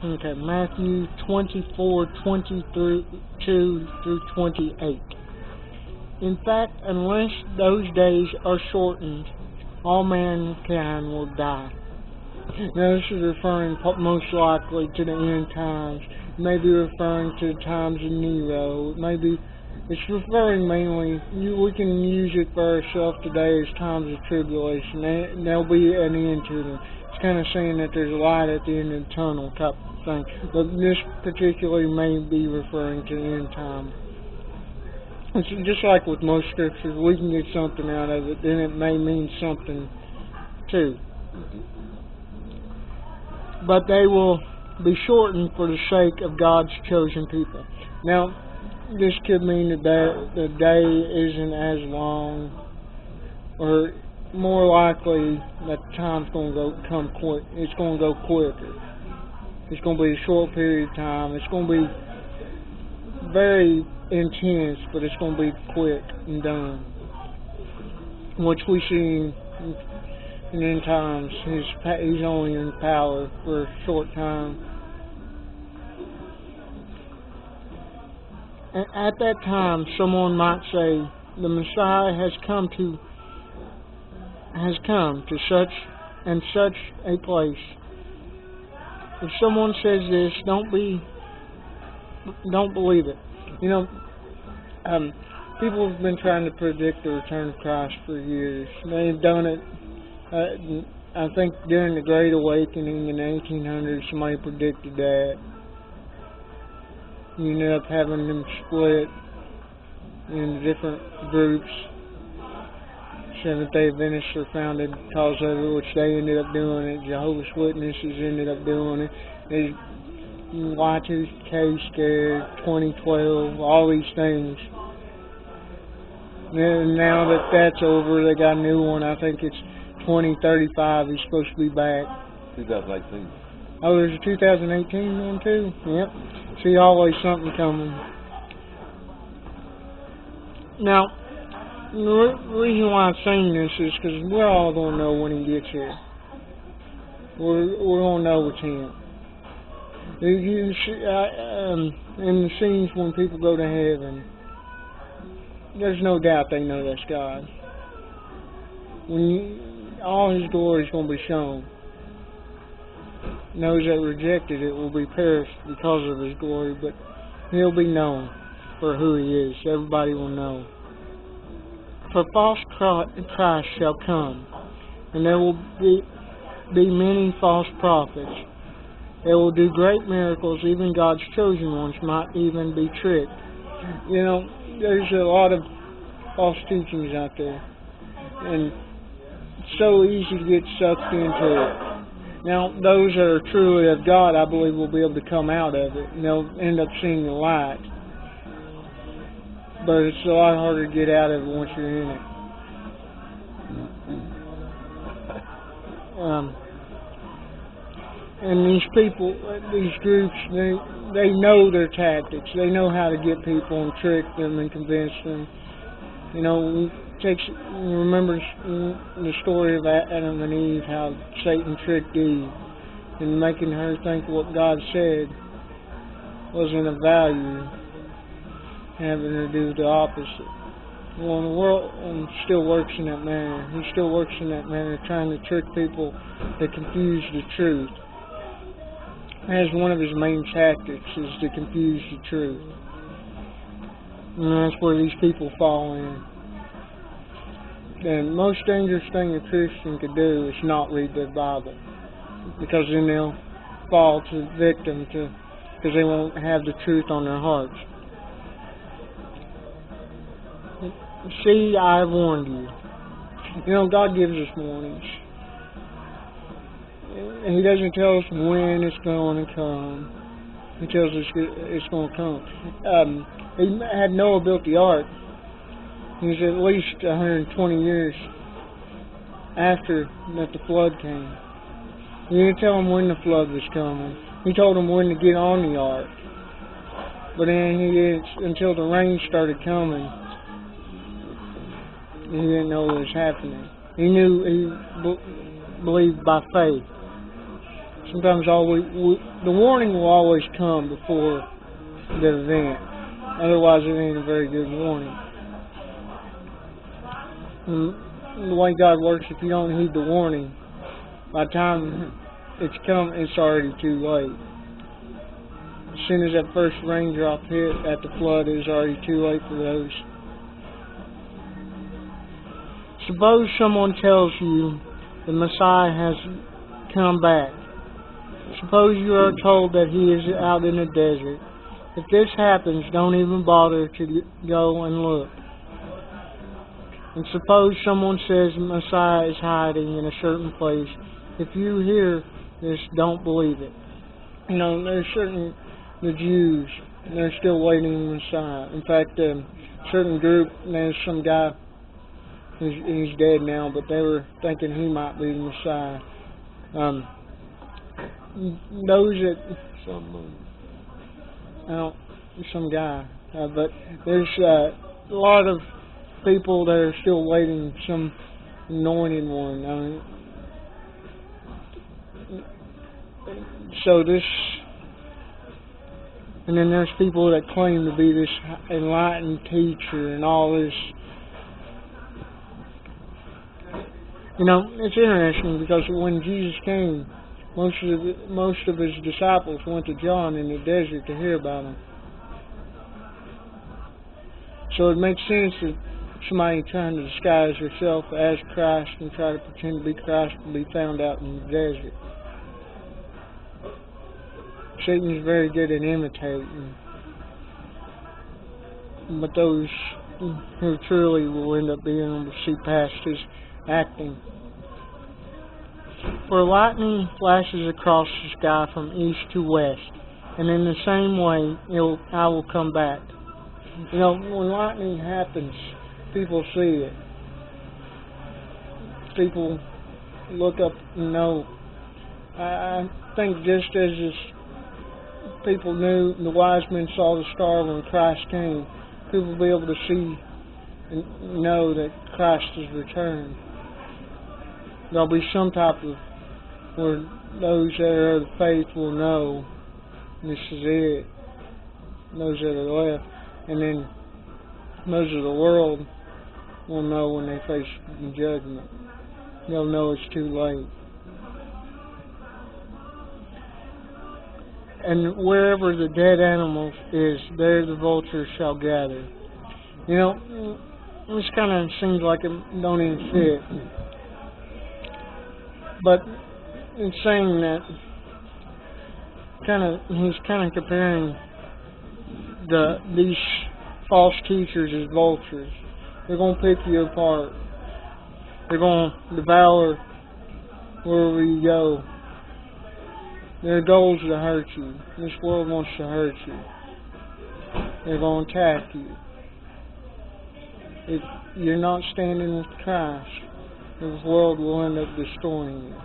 Okay, Matthew 24:22 through 28. In fact, unless those days are shortened, all mankind will die. Now, this is referring most likely to the end times. It may be referring to the times of Nero. It's referring mainly, we can use it for ourselves today as times of tribulation. There'll be an end to them. It's kind of saying that there's light at the end of the tunnel type of thing. But this particularly may be referring to the end time. It's just like with most scriptures, we can get something out of it, then it may mean something too. But they will be shortened for the sake of God's chosen people. Now, this could mean that the day isn't as long, or more likely that time's going to come quick. It's going to go quicker. It's going to be a short period of time. It's going to be very intense, but it's going to be quick and done. Which we see in end times, he's only in power for a short time. And at that time, someone might say, the Messiah has come to such and such a place. If someone says this, don't believe it. People have been trying to predict the return of Christ for years. They've done it. I think during the Great Awakening in the 1800s, somebody predicted that. You ended up having them split into different groups. Seventh-day Adventists are founded because of it, which they ended up doing it. Jehovah's Witnesses ended up doing it. There's Y2K scare, 2012, all these things. And now that that's over, they got a new one. I think it's 2035. He's supposed to be back. 2018. Oh, there's a 2018 one too? Yep. See, always something coming. Now, the reason why I'm saying this is because we're all going to know when he gets here. We're going to know it's him. You see, in the scenes when people go to heaven, there's no doubt they know that's God. All his glory is going to be shown. Those that rejected it will be perished because of his glory, but he'll be known for who he is. Everybody will know. For false Christ shall come, and there will be many false prophets. They will do great miracles. Even God's chosen ones might even be tricked. There's a lot of false teachings out there, and it's so easy to get sucked into it. Now, those that are truly of God, I believe, will be able to come out of it, and they'll end up seeing the light. But it's a lot harder to get out of it once you're in it. And these people, these groups, they know their tactics. They know how to get people and trick them and convince them. Remember the story of Adam and Eve, how Satan tricked Eve and making her think what God said wasn't of value, having her do the opposite. Well, the world still works in that manner. He still works in that manner, trying to trick people to confuse the truth. As one of his main tactics is to confuse the truth. And that's where these people fall in. The most dangerous thing a Christian could do is not read their Bible, because then they'll fall to victim because they won't have the truth on their hearts. See, I warned you. God gives us warnings. And he doesn't tell us when it's going to come. He tells us it's going to come. He had Noah built the ark. He was at least 120 years after that the flood came. He didn't tell him when the flood was coming. He told him when to get on the ark. But then he didn't, until the rain started coming, he didn't know what was happening. He believed by faith. Sometimes the warning will always come before the event. Otherwise, it ain't a very good warning. And the way God works, if you don't heed the warning, by the time it's already too late. As soon as that first raindrop hit at the flood, it was already too late for those. Suppose someone tells you the Messiah has come back. Suppose you are told that he is out in the desert. If this happens, don't even bother to go and look. And suppose someone says the Messiah is hiding in a certain place. If you hear this, don't believe it. There's the Jews, they're still waiting on the Messiah. In fact, a certain group, there's some guy, he's dead now, but they were thinking he might be the Messiah. Some guy, but there's a lot of people that are still waiting some anointed one. And then there's people that claim to be this enlightened teacher and all this. It's interesting because when Jesus came, most of his disciples went to John in the desert to hear about him. So it makes sense that somebody trying to disguise herself as Christ and try to pretend to be Christ will be found out in the desert. Satan is very good at imitating. But those who truly will end up being able to see past his acting. For lightning flashes across the sky from east to west, and in the same way I will come back. When lightning happens, people see it. People look up and know. I think just as people knew, the wise men saw the star when Christ came, people will be able to see and know that Christ has returned. There'll be some type of where those that are of the faith will know this is it. Those that are left. And then those of the world will know when they face judgment. They'll know it's too late. And wherever the dead animal is, there the vultures shall gather. This kind of seems like it don't even fit. But in saying that, he's kind of comparing these false teachers as vultures. They're going to pick you apart. They're going to devour wherever you go. Their goal is to hurt you. This world wants to hurt you. They're going to attack you. If you're not standing with Christ, this world will end up destroying you.